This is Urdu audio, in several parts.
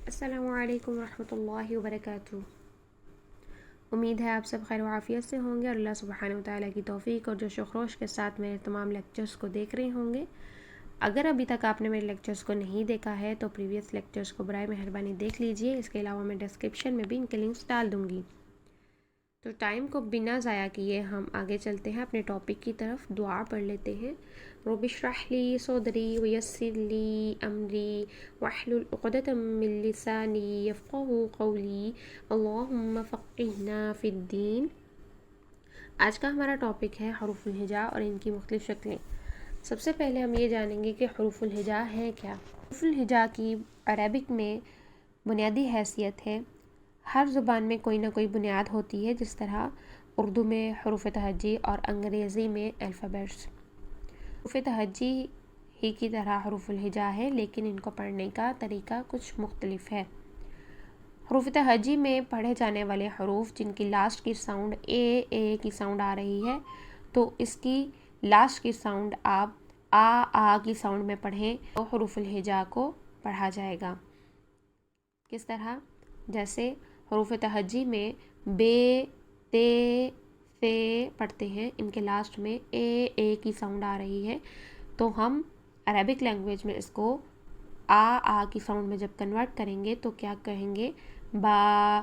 السلام علیکم ورحمۃ اللہ وبرکاتہ۔ امید ہے آپ سب خیر و عافیت سے ہوں گے اور اللہ سبحانہ و تعالیٰ کی توفیق اور جوش و خروش کے ساتھ میرے تمام لیکچرز کو دیکھ رہے ہوں گے۔ اگر ابھی تک آپ نے میرے لیکچرز کو نہیں دیکھا ہے تو پریویس لیکچرز کو برائے مہربانی دیکھ لیجئے۔ اس کے علاوہ میں ڈسکرپشن میں بھی ان کے لنکس ڈال دوں گی۔ تو ٹائم کو بنا ضائع کیے ہم آگے چلتے ہیں اپنے ٹاپک کی طرف۔ دعا پڑھ لیتے ہیں۔ رب اشرح لی صدری ویسر لی امری واحلل عقدۃ من لسانی یفقہوا قولی اللہم فقہنا فی الدین۔ آج کا ہمارا ٹاپک ہے حروف الہجا اور ان کی مختلف شکلیں۔ سب سے پہلے ہم یہ جانیں گے کہ حروف الہجا ہے کیا۔ حروف الہجا کی عربک میں بنیادی حیثیت ہے۔ ہر زبان میں کوئی نہ کوئی بنیاد ہوتی ہے، جس طرح اردو میں حروف تہجی اور انگریزی میں الفابیٹس۔ حروف تہجی ہی کی طرح حروف الہجا ہے، لیکن ان کو پڑھنے کا طریقہ کچھ مختلف ہے۔ حروف تہجی میں پڑھے جانے والے حروف جن کی لاسٹ کی ساؤنڈ اے کی ساؤنڈ آ رہی ہے، تو اس کی لاسٹ کی ساؤنڈ آپ آ کی ساؤنڈ میں پڑھیں تو حروف الہجا کو پڑھا جائے گا۔ کس طرح؟ جیسے حروف تہجی میں بے، تے، ثے پڑھتے ہیں، ان کے لاسٹ میں اے کی ساؤنڈ آ رہی ہے، تو ہم عربک لینگویج میں اس کو آ کی ساؤنڈ میں جب کنورٹ کریں گے تو کیا کہیں گے؟ با،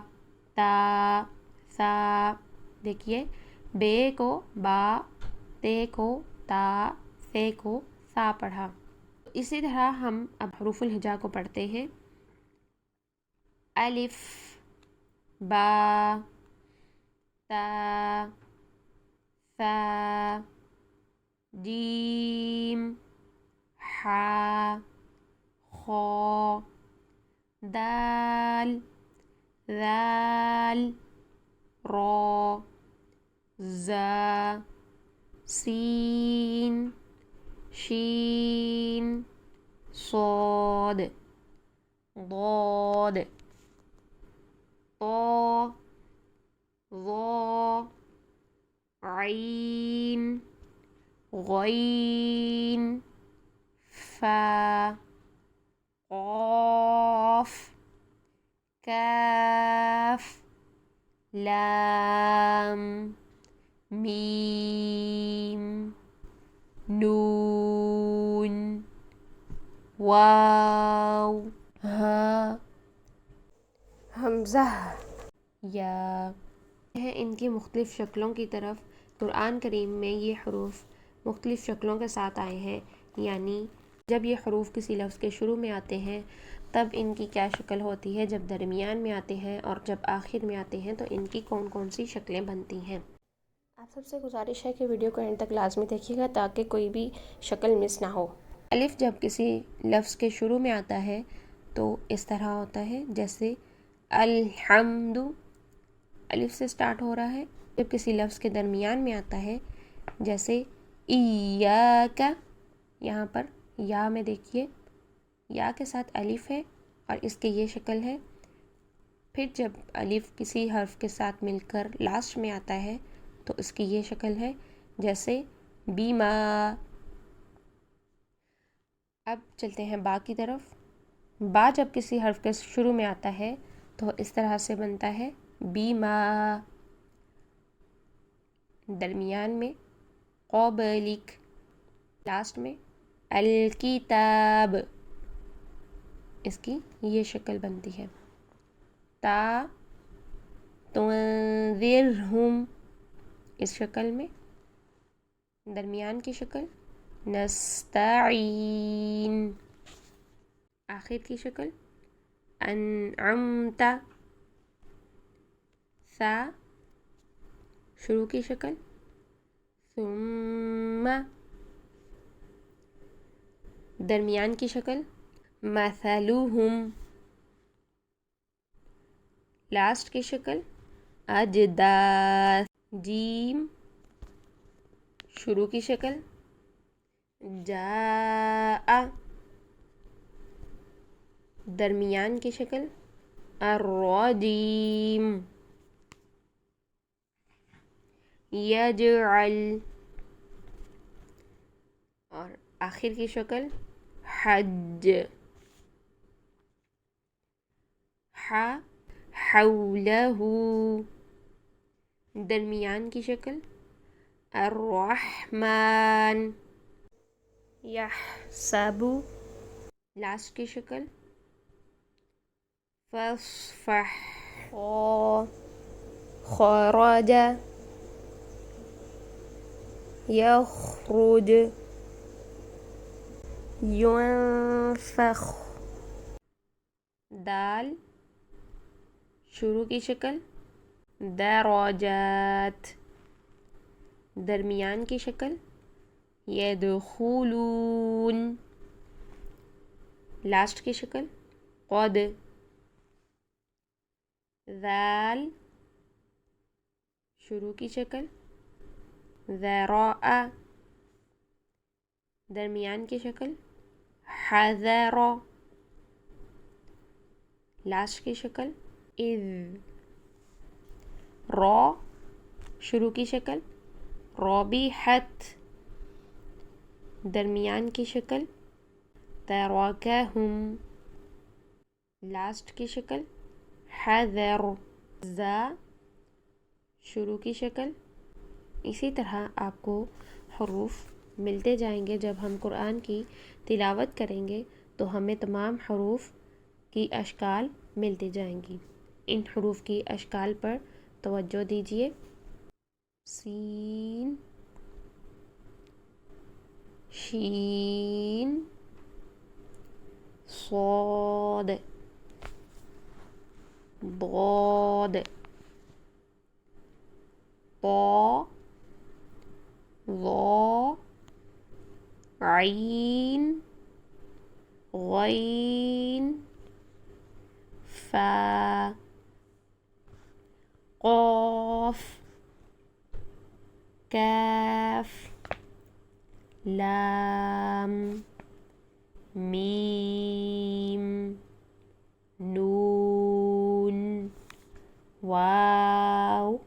تا، سا۔ دیکھیے، بے کو با، تے کو تا، ثے کو سا پڑھا۔ اسی طرح ہم اب حروف الہجا کو پڑھتے ہیں۔ الف، با، تا، ثا، جیم، حا، خا، دال، ذال، را، زا، سین، شین، صاد، ضاد، طا، ظا، عین، غین، فا، قاف، کاف، لام، میم، نون، واو، ہا، حمزہ، یا۔ ان کی مختلف شکلوں کی طرف قرآن کریم میں یہ حروف مختلف شکلوں کے ساتھ آئے ہیں، یعنی جب یہ حروف کسی لفظ کے شروع میں آتے ہیں تب ان کی کیا شکل ہوتی ہے، جب درمیان میں آتے ہیں اور جب آخر میں آتے ہیں تو ان کی کون کون سی شکلیں بنتی ہیں۔ آپ سب سے گزارش ہے کہ ویڈیو کو اینڈ تک لازمی دیکھیے گا تاکہ کوئی بھی شکل مس نہ ہو۔ الف جب کسی لفظ کے شروع میں آتا ہے تو اس طرح ہوتا ہے، جیسے الحمد، الف سے سٹارٹ ہو رہا ہے۔ جب کسی لفظ کے درمیان میں آتا ہے، جیسے ایاک، یہاں پر یا میں دیکھیے یا کے ساتھ الف ہے اور اس کی یہ شکل ہے۔ پھر جب الف کسی حرف کے ساتھ مل کر لاسٹ میں آتا ہے تو اس کی یہ شکل ہے، جیسے بیما۔ اب چلتے ہیں با کی طرف۔ با جب کسی حرف کے شروع میں آتا ہے تو اس طرح سے بنتا ہے بیما، درمیان میں قبلک، لاسٹ میں الکتاب، اس کی یہ شکل بنتی ہے۔ تا، تنذرہم، اس شکل میں، درمیان کی شکل نستعین، آخر کی شکل انعمت، سا، شروع کی شکل ثم، درمیان کی شکل مثلہم، لاسٹ کی شکل اجداث، جیم، شروع کی شکل جاء، درمیان کی شکل الرجیم، یجعل، اور آخر کی شکل حج۔ حولہ، درمیان کی شکل الرحمن، یحسب، لاسٹ کی شکل فاصفح، خرج، یخرج، ینفخ، دال شروع کی شکل درجات، درمیان کی شکل یدخلون، لاسٹ کی شکل قد، ذال شروع کی شکل ذراء، درمیان کی شکل حذر، لاسٹ کی شکل اذ، را شروع کی شکل رابحت، درمیان کی شکل ترکہم، لاسٹ کی شکل حذر، زا شروع کی شکل۔ اسی طرح آپ کو حروف ملتے جائیں گے جب ہم قرآن کی تلاوت کریں گے تو ہمیں تمام حروف کی اشکال ملتی جائیں گی۔ ان حروف کی اشکال پر توجہ دیجیے۔ سین، شین، صاد، ضاد، طا، ظا، عین، غین، فا، قاف، کاف، لام، میم، نون، واو،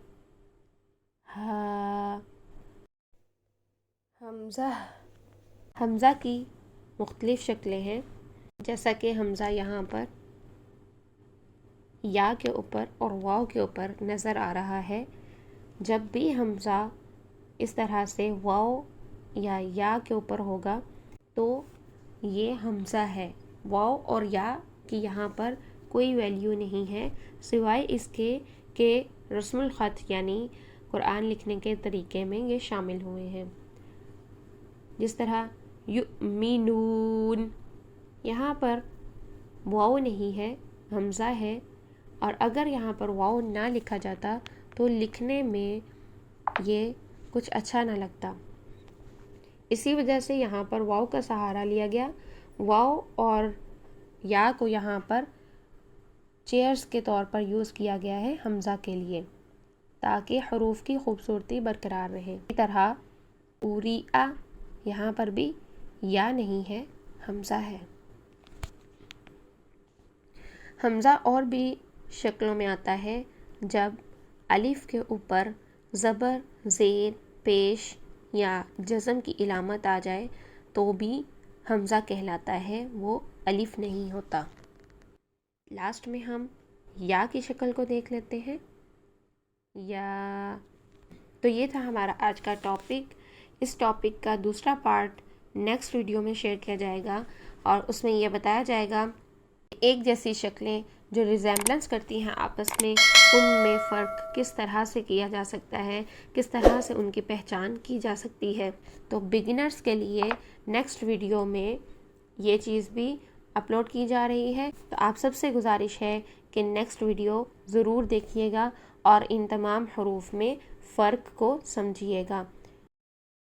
ہا۔ حمزہ، حمزہ کی مختلف شکلیں ہیں، جیسا کہ حمزہ یہاں پر یا کے اوپر اور واو کے اوپر نظر آ رہا ہے۔ جب بھی حمزہ اس طرح سے واو یا کے اوپر ہوگا تو یہ حمزہ ہے۔ واو اور یا کی یہاں پر کوئی ویلیو نہیں ہے سوائے اس کے کہ رسم الخط یعنی قرآن لکھنے کے طریقے میں یہ شامل ہوئے ہیں۔ جس طرح یؤمنون، یہاں پر واو نہیں ہے، حمزہ ہے، اور اگر یہاں پر واو نہ لکھا جاتا تو لکھنے میں یہ کچھ اچھا نہ لگتا۔ اسی وجہ سے یہاں پر واو کا سہارا لیا گیا۔ واو اور یا کو یہاں پر چیئرز کے طور پر یوز کیا گیا ہے حمزہ کے لیے تاکہ حروف کی خوبصورتی برقرار رہے۔ اسی طرح اوریہ، یہاں پر بھی یا نہیں ہے، حمزہ ہے۔ حمزہ اور بھی شکلوں میں آتا ہے جب الف کے اوپر زبر، زیر، پیش یا جزم کی علامت آ جائے تو بھی حمزہ کہلاتا ہے، وہ الف نہیں ہوتا۔ لاسٹ میں ہم یا کی شکل کو دیکھ لیتے ہیں۔ یا، تو یہ تھا ہمارا آج کا ٹاپک۔ اس ٹاپک کا دوسرا پارٹ نیکسٹ ویڈیو میں شیئر کیا جائے گا اور اس میں یہ بتایا جائے گا ایک جیسی شکلیں جو ریزیمبلنس کرتی ہیں آپس میں، ان میں فرق کس طرح سے کیا جا سکتا ہے، کس طرح سے ان کی پہچان کی جا سکتی ہے۔ تو بگنرز کے لیے نیکسٹ ویڈیو میں یہ چیز بھی اپلوڈ کی جا رہی ہے، تو آپ سب سے گزارش ہے کہ نیکسٹ ویڈیو ضرور دیکھیے گا اور ان تمام حروف میں فرق کو سمجھیے گا۔